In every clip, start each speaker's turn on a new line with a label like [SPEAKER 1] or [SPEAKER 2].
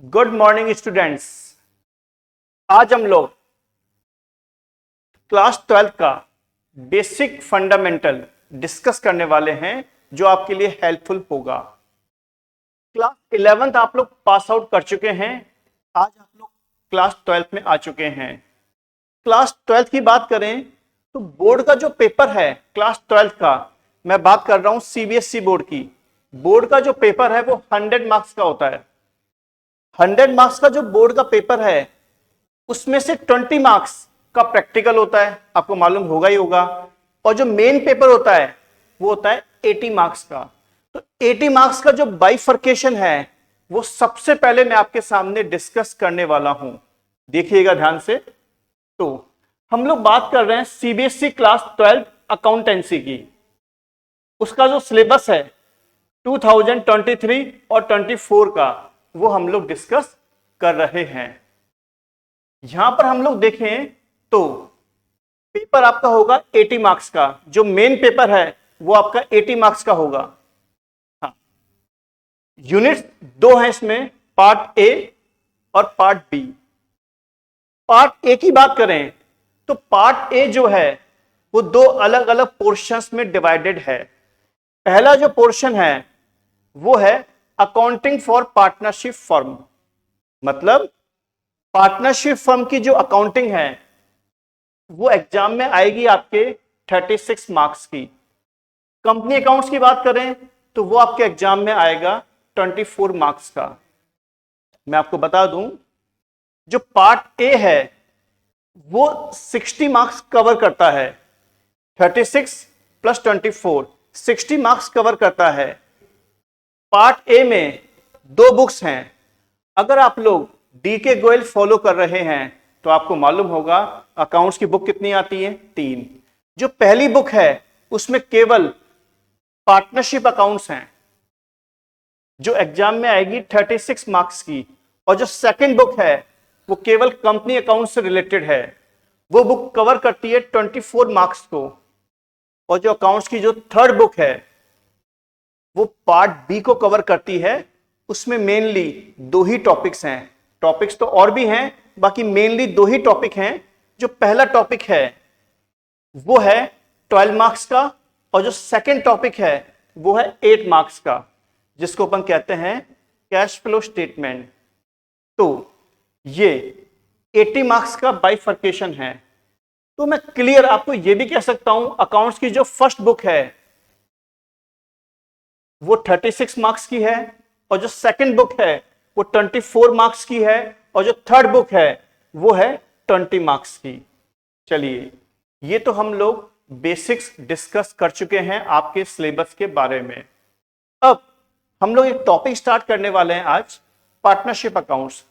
[SPEAKER 1] Good morning students. आज हम लोग क्लास 12 का बेसिक फंडामेंटल डिस्कस करने वाले हैं जो आपके लिए हेल्पफुल होगा। क्लास 11th आप लोग पास आउट कर चुके हैं, आज आप लोग क्लास 12 में आ चुके हैं। क्लास 12 की बात करें तो बोर्ड का जो पेपर है क्लास 12 का, मैं बात कर रहा हूं सीबीएसई बोर्ड की। बोर्ड का जो पेपर है वो 100 मार्क्स का होता है। 100 मार्क्स का जो बोर्ड का पेपर है उसमें से 20 मार्क्स का प्रैक्टिकल होता है, आपको मालूम होगा ही होगा, और जो मेन पेपर होता है वो होता है 80 मार्क्स का। तो 80 मार्क्स का जो बाइफर्केशन है वो सबसे पहले मैं आपके सामने डिस्कस करने वाला हूं, देखिएगा ध्यान से। तो हम लोग बात कर रहे हैं सीबीएसई क्लास 12 अकाउंटेंसी की। उसका जो सिलेबस है 2023 और 24 का वो हम लोग डिस्कस कर रहे हैं। यहां पर हम लोग देखें तो पेपर आपका होगा 80 मार्क्स का, जो मेन पेपर है वो आपका 80 मार्क्स का होगा। हाँ, यूनिट्स दो हैं इसमें, पार्ट ए और पार्ट बी। पार्ट ए की बात करें तो पार्ट ए जो है वो दो अलग अलग पोर्शंस में डिवाइडेड है। पहला जो पोर्शन है वो है अकाउंटिंग फॉर पार्टनरशिप फर्म, मतलब पार्टनरशिप फर्म की जो अकाउंटिंग है वो एग्जाम में आएगी आपके 36 मार्क्स की। कंपनी अकाउंट्स की बात करें तो वो आपके एग्जाम में आएगा 24 मार्क्स का। मैं आपको बता दूं, जो पार्ट ए है वो 60 मार्क्स कवर करता है। 36 प्लस 24 60 मार्क्स कवर करता है। पार्ट ए में दो बुक्स हैं। अगर आप लोग डीके गोयल फॉलो कर रहे हैं तो आपको मालूम होगा अकाउंट्स की बुक कितनी आती है, 3। जो पहली बुक है उसमें केवल पार्टनरशिप अकाउंट्स हैं जो एग्जाम में आएगी 36 मार्क्स की, और जो सेकंड बुक है वो केवल कंपनी अकाउंट से रिलेटेड है, वो बुक कवर करती है 24 मार्क्स को। और जो अकाउंट्स की जो थर्ड बुक है वो पार्ट बी को कवर करती है। उसमें मेनली दो ही टॉपिक्स हैं, टॉपिक्स तो और भी हैं, बाकी मेनली दो ही टॉपिक हैं। जो पहला टॉपिक है वो है 12 मार्क्स का, और जो सेकंड टॉपिक है वो है 8 मार्क्स का, जिसको अपन कहते हैं कैश फ्लो स्टेटमेंट। तो ये 80 मार्क्स का बाइफर्केशन है। तो मैं क्लियर आपको यह भी कह सकता हूं, अकाउंट्स की जो फर्स्ट बुक है वो 36 मार्क्स की है, और जो सेकंड बुक है वो 24 मार्क्स की है, और जो थर्ड बुक है वो है 20 मार्क्स की। चलिए, ये तो हम लोग बेसिक्स डिस्कस कर चुके हैं आपके सिलेबस के बारे में। अब हम लोग एक टॉपिक स्टार्ट करने वाले हैं आज, partnership accounts.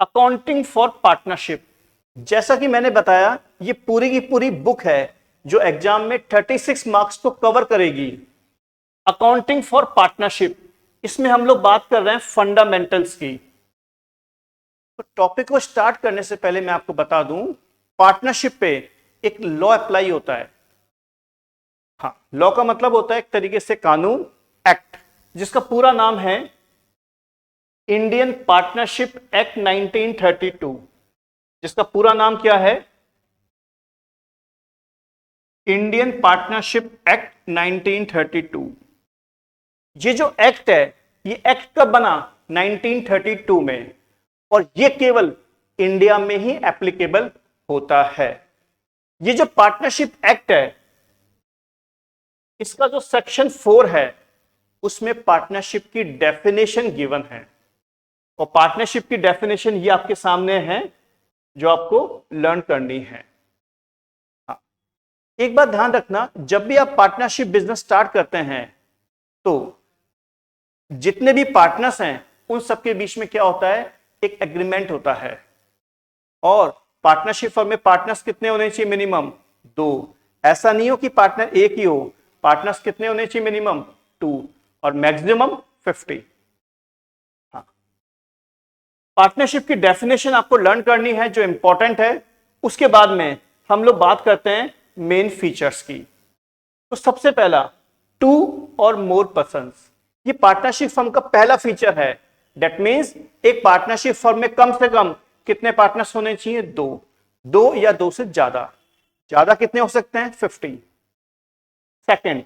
[SPEAKER 1] Accounting for partnership, जैसा कि मैंने बताया ये पूरी की पूरी बुक है जो एग्जाम में 36 मार्क्स को कवर करेगी। अकाउंटिंग फॉर पार्टनरशिप, इसमें हम लोग बात कर रहे हैं फंडामेंटल्स की। तो टॉपिक को स्टार्ट करने से पहले मैं आपको बता दूं, पार्टनरशिप पे एक लॉ अप्लाई होता है। हाँ, लॉ का मतलब होता है एक तरीके से कानून, एक्ट, जिसका पूरा नाम है इंडियन पार्टनरशिप एक्ट 1932। जिसका पूरा नाम क्या है, इंडियन पार्टनरशिप एक्ट 1932। ये जो एक्ट है ये एक्ट कब बना, 1932 में, और ये केवल इंडिया में ही एप्लीकेबल होता है। ये जो पार्टनरशिप एक्ट है इसका जो सेक्शन 4 है उसमें पार्टनरशिप की डेफिनेशन गिवन है, और पार्टनरशिप की डेफिनेशन ये आपके सामने है जो आपको लर्न करनी है। हाँ, एक बात ध्यान रखना, जब भी आप पार्टनरशिप बिजनेस स्टार्ट करते हैं तो जितने भी पार्टनर्स हैं उन सबके बीच में क्या होता है, एक एग्रीमेंट होता है। और पार्टनरशिप फर्म में पार्टनर्स कितने होने चाहिए, मिनिमम 2। ऐसा नहीं हो कि पार्टनर एक ही हो, पार्टनर्स कितने होने चाहिए, मिनिमम 2 और मैक्सिमम 50। हाँ, पार्टनरशिप की डेफिनेशन आपको लर्न करनी है जो इंपॉर्टेंट है। उसके बाद में हम लोग बात करते हैं मेन फीचर्स की। तो सबसे पहला, 2 और मोर पर्सन्स, ये पार्टनरशिप फर्म का पहला फीचर है। दैट मीन्स एक पार्टनरशिप फर्म में कम से कम कितने पार्टनर्स होने चाहिए? 2 या 2 से ज्यादा। ज्यादा कितने हो सकते हैं? 50। Second,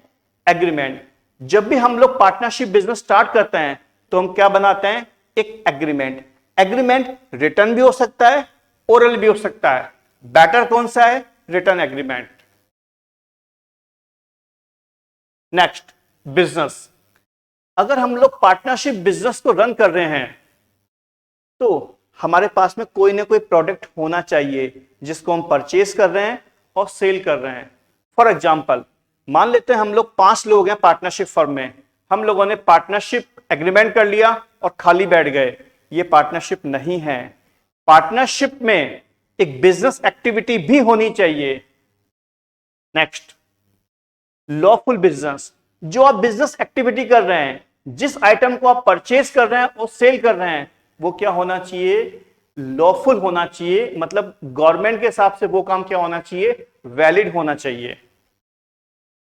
[SPEAKER 1] agreement. जब भी हम लोग पार्टनरशिप बिजनेस स्टार्ट करते हैं तो हम क्या बनाते हैं? एक एग्रीमेंट। एग्रीमेंट रिटर्न भी हो सकता है, ओरल भी हो सकता है। बेटर कौन सा है? Return agreement. Next, business. अगर हम लोग पार्टनरशिप बिजनेस को रन कर रहे हैं तो हमारे पास में कोई ना कोई प्रोडक्ट होना चाहिए जिसको हम परचेज कर रहे हैं और सेल कर रहे हैं। फॉर एग्जाम्पल, मान लेते हैं हम लोग 5 लोग हैं पार्टनरशिप फर्म में, हम लोगों ने पार्टनरशिप एग्रीमेंट कर लिया और खाली बैठ गए, ये पार्टनरशिप नहीं है। पार्टनरशिप में एक बिजनेस एक्टिविटी भी होनी चाहिए। Next, lawful business. जो आप बिजनेस एक्टिविटी कर रहे हैं, जिस आइटम को आप परचेज कर रहे हैं और सेल कर रहे हैं, वो क्या होना चाहिए? लॉफुल होना चाहिए। मतलब गवर्नमेंट के हिसाब से वो काम क्या होना चाहिए? वैलिड होना चाहिए।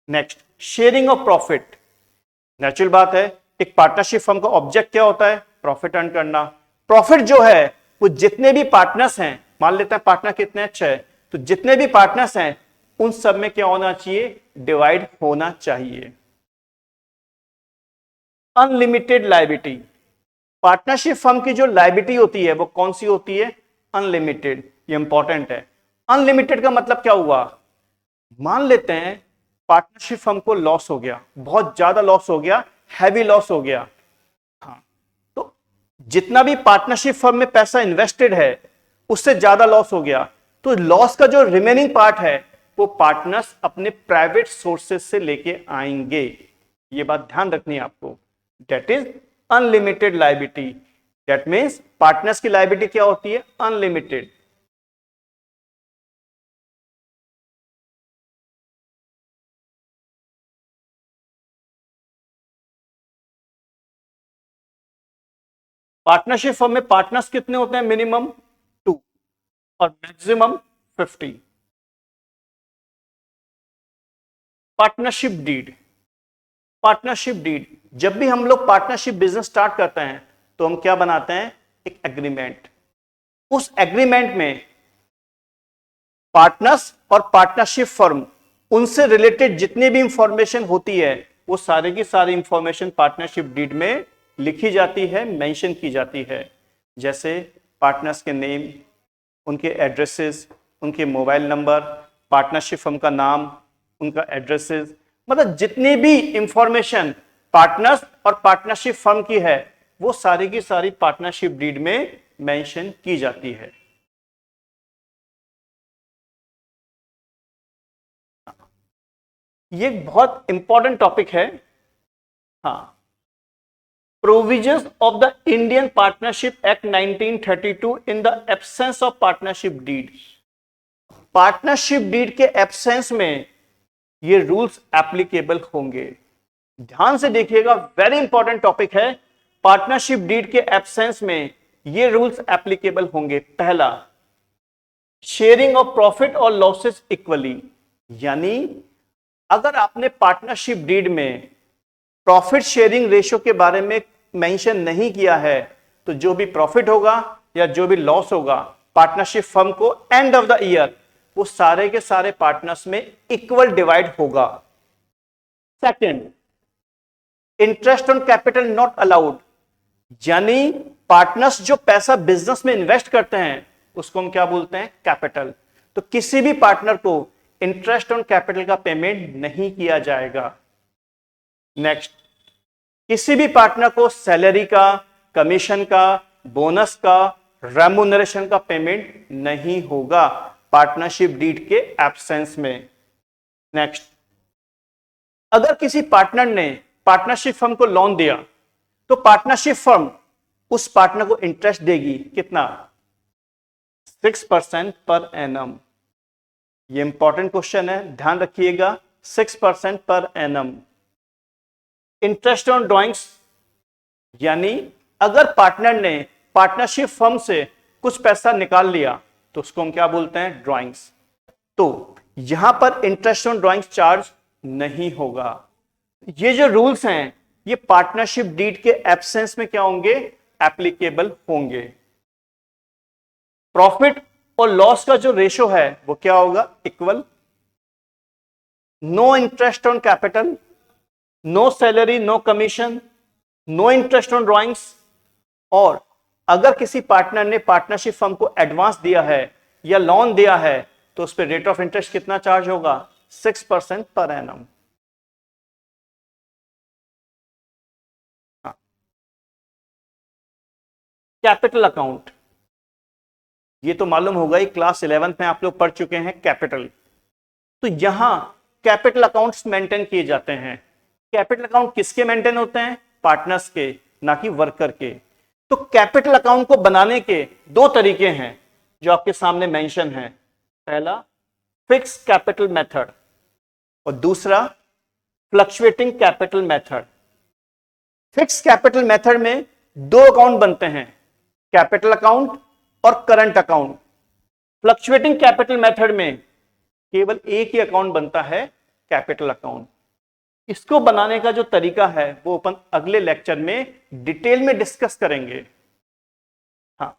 [SPEAKER 1] Next, sharing of profit. Natural बात है, एक पार्टनरशिप फर्म का ऑब्जेक्ट क्या होता है? प्रॉफिट अर्न करना। प्रॉफिट जो है वो जितने भी पार्टनर्स हैं, मान लेते हैं पार्टनर कितने अच्छे हैं, तो जितने भी पार्टनर्स हैं उन सब में क्या होना चाहिए? डिवाइड होना चाहिए। Unlimited liability. पार्टनरशिप फर्म की जो लायबिलिटी होती है वो कौन सी होती है? अनलिमिटेड। ये इंपॉर्टेंट है। अनलिमिटेड का मतलब क्या हुआ? मान लेते हैं पार्टनरशिप फर्म को लॉस हो गया, बहुत ज्यादा लॉस हो गया, हैवी लॉस हो गया। हाँ, तो जितना भी पार्टनरशिप फर्म में पैसा इन्वेस्टेड है उससे ज्यादा लॉस हो गया, तो लॉस का जो रिमेनिंग पार्ट है वो पार्टनर्स अपने प्राइवेट सोर्सेस से लेके आएंगे। ये बात ध्यान रखनी है आपको। That is unlimited liability. That means partners की लायबिलिटी क्या होती है? अनलिमिटेड। पार्टनरशिप फर्म में पार्टनर्स कितने होते हैं? मिनिमम 2 और maximum 50। Partnership deed. Partnership deed, जब भी हम लोग पार्टनरशिप बिजनेस स्टार्ट करते हैं तो हम क्या बनाते हैं? एक एग्रीमेंट। उस एग्रीमेंट में पार्टनर्स और पार्टनरशिप फर्म, उनसे रिलेटेड जितनी भी इंफॉर्मेशन होती है वो सारी की सारी इंफॉर्मेशन पार्टनरशिप डीड में लिखी जाती है, मेंशन की जाती है। जैसे पार्टनर्स के नेम, उनके एड्रेसेस, उनके मोबाइल नंबर, पार्टनरशिप फर्म का नाम, उनका एड्रेसेस, मतलब जितनी भी इंफॉर्मेशन पार्टनर्स और पार्टनरशिप फर्म की है वो सारी की सारी पार्टनरशिप डीड में मेंशन की जाती है। ये बहुत इंपॉर्टेंट टॉपिक है। हाँ, provisions of the Indian Partnership Act 1932 in the absence of partnership deed. Partnership deed के एब्सेंस में ये रूल्स एप्लीकेबल होंगे। ध्यान से देखिएगा, वेरी इंपॉर्टेंट टॉपिक है। पार्टनरशिप डीड के एब्सेंस में ये रूल्स एप्लीकेबल होंगे। पहला, शेयरिंग ऑफ प्रॉफिट और लॉसेस इक्वली। यानी अगर आपने पार्टनरशिप डीड में प्रॉफिट शेयरिंग रेशियो के बारे में मेंशन नहीं किया है तो जो भी प्रॉफिट होगा या जो भी लॉस होगा पार्टनरशिप फर्म को एंड ऑफ द ईयर वो सारे के सारे पार्टनर्स में इक्वल डिवाइड होगा। Second, interest on capital not allowed. यानी पार्टनर्स जो पैसा बिजनेस में इन्वेस्ट करते हैं उसको हम क्या बोलते हैं? कैपिटल। तो किसी भी पार्टनर को इंटरेस्ट ऑन कैपिटल का पेमेंट नहीं किया जाएगा। नेक्स्ट, किसी भी पार्टनर को सैलरी का, कमीशन का, बोनस का, रेम्यूनरेशन का पेमेंट नहीं होगा पार्टनरशिप डीड के एब्सेंस में। नेक्स्ट, अगर किसी पार्टनर ने पार्टनरशिप फर्म को लोन दिया तो पार्टनरशिप फर्म उस पार्टनर को इंटरेस्ट देगी कितना? 6% पर एनम। ये इंपॉर्टेंट क्वेश्चन है, ध्यान रखिएगा। 6% per annum. Interest on drawings, यानी अगर पार्टनर ने पार्टनरशिप फर्म से कुछ पैसा निकाल लिया तो उसको हम क्या बोलते हैं? ड्रॉइंग्स। तो यहां पर इंटरेस्ट ऑन ड्रॉइंग्स चार्ज नहीं होगा। ये जो रूल्स हैं ये पार्टनरशिप डीड के एब्सेंस में क्या होंगे, एप्लीकेबल होंगे। प्रॉफिट और लॉस का जो रेशो है वो क्या होगा, equal. No interest on capital, no salary, no commission, no interest on drawings. और अगर किसी पार्टनर ने पार्टनरशिप फर्म को एडवांस दिया है या लोन दिया है तो उस पर रेट ऑफ इंटरेस्ट कितना चार्ज होगा, 6% पर एनम। कैपिटल अकाउंट, ये तो मालूम होगा ही, क्लास 11th में आप लोग पढ़ चुके हैं कैपिटल। तो यहां कैपिटल अकाउंट्स मेंटेन किए जाते हैं। कैपिटल अकाउंट किसके मेंटेन होते हैं, पार्टनर्स के, ना कि वर्कर के। तो कैपिटल अकाउंट को बनाने के दो तरीके हैं जो आपके सामने मेंशन है। पहला फिक्स कैपिटल मेथड और दूसरा fluctuating capital method. Fix capital method में दो अकाउंट बनते हैं, कैपिटल अकाउंट और current account. Fluctuating capital method में केवल एक ही अकाउंट बनता है, कैपिटल अकाउंट। इसको बनाने का जो तरीका है वो अपन अगले लेक्चर में डिटेल में डिस्कस करेंगे। हाँ,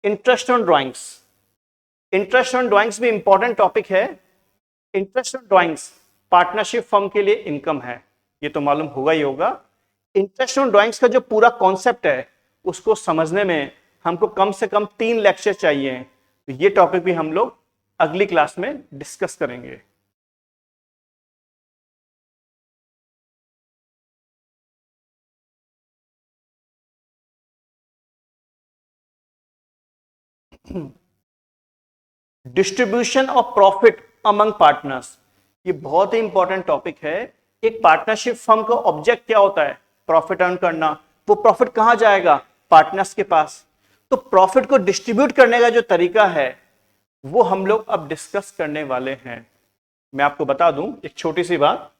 [SPEAKER 1] interest on drawings, interest on drawings भी इंपॉर्टेंट टॉपिक है। Interest on drawings partnership firm के लिए इनकम है, ये तो मालूम होगा ही होगा। इंटरेस्ट ऑन ड्राइंग्स का जो पूरा कॉन्सेप्ट है उसको समझने में हमको कम से कम 3 लेक्चर चाहिए। तो ये टॉपिक भी हम लोग अगली क्लास में डिस्कस करेंगे। Distribution of profit among partners, ये बहुत ही इंपॉर्टेंट टॉपिक है। एक पार्टनरशिप फर्म का ऑब्जेक्ट क्या होता है, प्रॉफिट अर्न करना। वो प्रॉफिट कहां जाएगा, पार्टनर्स के पास। तो प्रॉफिट को डिस्ट्रीब्यूट करने का जो तरीका है वो हम लोग अब डिस्कस करने वाले हैं। मैं आपको बता दूं एक छोटी सी बात,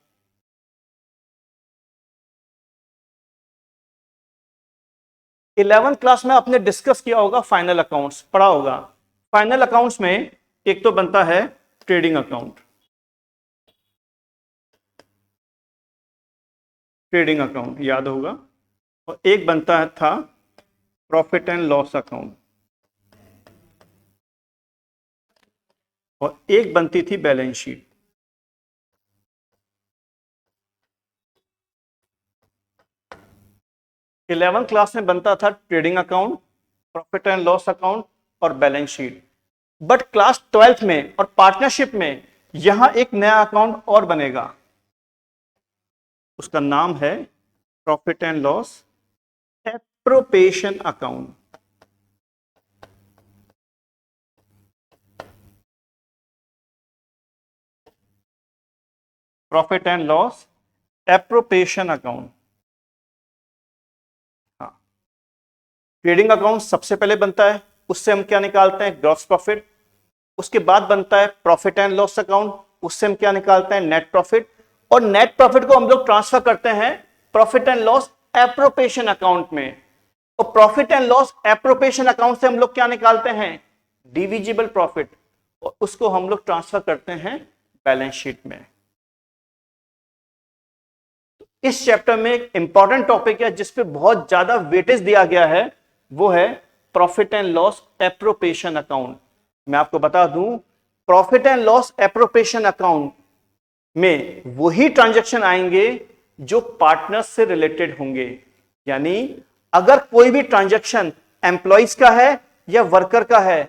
[SPEAKER 1] इलेवेंथ क्लास में आपने डिस्कस किया होगा, फाइनल अकाउंट्स पढ़ा होगा। फाइनल अकाउंट्स में एक तो बनता है ट्रेडिंग अकाउंट, ट्रेडिंग अकाउंट याद होगा, और एक बनता था प्रॉफिट एंड लॉस अकाउंट, और एक बनती थी बैलेंस शीट। इलेवेंथ क्लास में बनता था trading account, profit and loss account और balance sheet. But class 12th में और पार्टनरशिप में यहां एक नया अकाउंट और बनेगा, उसका नाम है profit and loss appropriation account. Profit and loss appropriation account. हाँ, ट्रेडिंग अकाउंट सबसे पहले बनता है, उससे हम क्या निकालते हैं, ग्रॉस प्रॉफिट। उसके बाद बनता है प्रॉफिट एंड लॉस अकाउंट, उससे हम क्या निकालते हैं, नेट प्रॉफिट। और नेट प्रॉफिट को हम लोग ट्रांसफर करते हैं profit and loss appropriation account में। और profit and loss appropriation account से हम लोग क्या निकालते हैं, डिविजिबल प्रॉफिट, और उसको हम लोग ट्रांसफर करते हैं बैलेंस शीट में। इस चैप्टर में एक इंपॉर्टेंट टॉपिक है जिसपे बहुत ज्यादा वेटेज दिया गया है, वो है profit and loss appropriation account. मैं आपको बता दूं, profit and loss appropriation account में वही ट्रांजैक्शन आएंगे जो पार्टनर्स से रिलेटेड होंगे। यानी अगर कोई भी ट्रांजैक्शन एम्प्लॉइज का है या वर्कर का है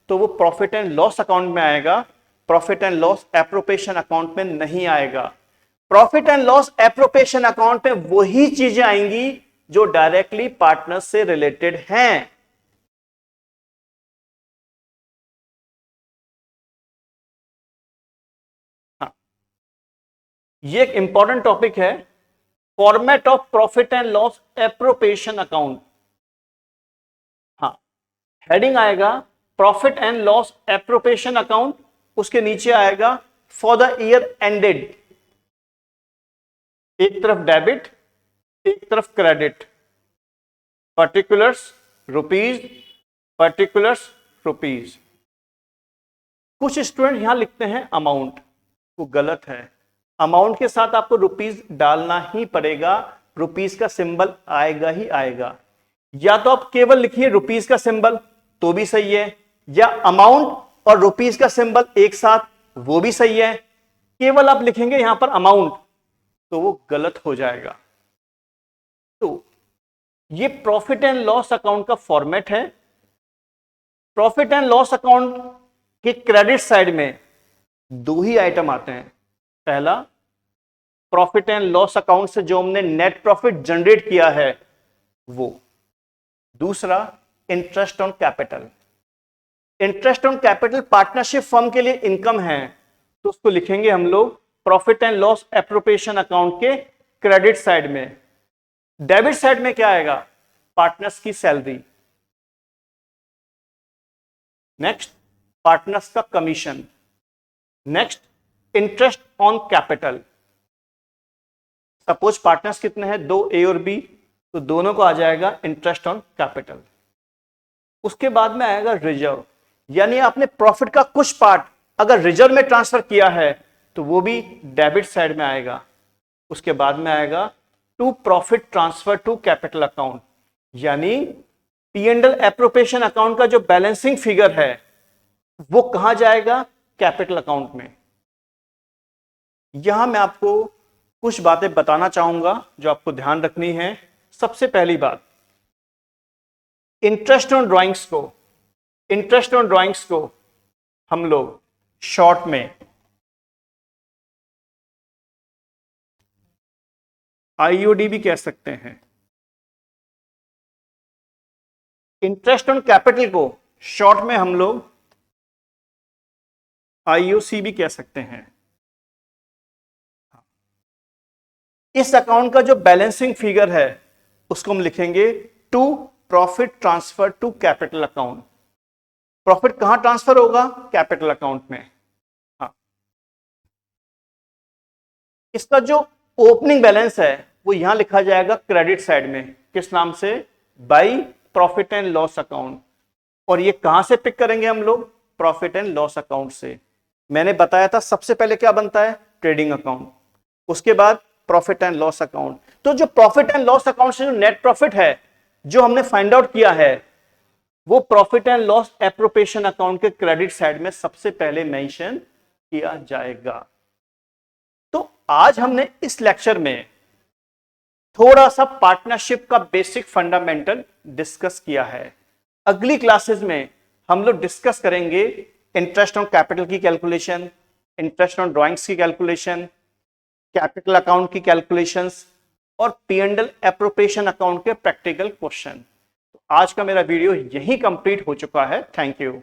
[SPEAKER 1] तो वो प्रॉफिट एंड लॉस अकाउंट में आएगा, profit and loss appropriation account में नहीं आएगा। Profit and loss appropriation account में वही चीजें आएंगी जो डायरेक्टली पार्टनर से रिलेटेड हैं। हाँ, ये एक इंपॉर्टेंट टॉपिक है, format of profit and loss appropriation account. हाँ, हेडिंग आएगा profit and loss appropriation account, उसके नीचे आएगा फॉर द ईयर एंडेड, एक तरफ डेबिट एक तरफ credit, particulars rupees, particulars rupees. कुछ स्टूडेंट यहां लिखते हैं अमाउंट, वो गलत है। अमाउंट के साथ आपको रुपीस डालना ही पड़ेगा, रुपीस का सिंबल आएगा ही आएगा। या तो आप केवल लिखिए रुपीस का सिंबल तो भी सही है, या अमाउंट और रुपीस का सिंबल एक साथ वो भी सही है। केवल आप लिखेंगे यहां पर अमाउंट तो वो गलत हो जाएगा। तो ये प्रॉफिट एंड लॉस अकाउंट का फॉर्मेट है। प्रॉफिट एंड लॉस अकाउंट के क्रेडिट साइड में दो ही आइटम आते हैं। पहला, प्रॉफिट एंड लॉस अकाउंट से जो हमने नेट प्रॉफिट जनरेट किया है वो। दूसरा, interest on capital. Interest on capital partnership firm के लिए इनकम है, तो उसको लिखेंगे हम लोग profit and loss appropriation account के क्रेडिट साइड में। डेबिट साइड में क्या आएगा? पार्टनर्स की सैलरी। नेक्स्ट, पार्टनर्स का commission. Next, interest on capital. Suppose partners कितने हैं? 2 ए और बी, तो दोनों को आ जाएगा इंटरेस्ट ऑन कैपिटल। उसके बाद में आएगा रिजर्व, यानी आपने प्रॉफिट का कुछ पार्ट अगर रिजर्व में ट्रांसफर किया है तो वो भी डेबिट साइड में आएगा। उसके बाद में आएगा to profit transfer to capital account, यानी P&L एप्रोप्रिएशन अकाउंट का जो बैलेंसिंग फिगर है वो कहां जाएगा? कैपिटल अकाउंट में। यहां मैं आपको कुछ बातें बताना चाहूंगा जो आपको ध्यान रखनी है। सबसे पहली बात, इंटरेस्ट ऑन ड्राइंग्स को हम लोग शॉर्ट में IOD भी कह सकते हैं। इंटरेस्ट ऑन कैपिटल को शॉर्ट में हम लोग IOC भी कह सकते हैं। इस अकाउंट का जो बैलेंसिंग फिगर है उसको हम लिखेंगे to profit transfer to capital account. Profit कहां ट्रांसफर होगा? कैपिटल अकाउंट में। हाँ, इसका जो ओपनिंग बैलेंस है वो यहां लिखा जाएगा क्रेडिट साइड में। किस नाम से? By profit and loss account. और ये कहां से पिक करेंगे हम लोग? प्रॉफिट एंड लॉस अकाउंट से। मैंने बताया था सबसे पहले क्या बनता है? ट्रेडिंग अकाउंट, उसके बाद प्रॉफिट एंड लॉस अकाउंट। तो जो प्रॉफिट एंड लॉस अकाउंट से जो नेट प्रॉफिट है जो हमने फाइंड आउट किया है वो profit and loss appropriation account के क्रेडिट साइड में सबसे पहले मेंशन किया जाएगा। तो आज हमने इस लेक्चर में थोड़ा सा पार्टनरशिप का बेसिक फंडामेंटल डिस्कस किया है। अगली क्लासेस में हम लोग डिस्कस करेंगे इंटरेस्ट ऑन कैपिटल की कैलकुलेशन, इंटरेस्ट ऑन ड्राइंग्स की कैलकुलेशन, कैपिटल अकाउंट की कैलकुलेशंस और P&L एप्रोप्रिएशन अकाउंट के प्रैक्टिकल क्वेश्चन। आज का मेरा वीडियो यही कंप्लीट हो चुका है। Thank you.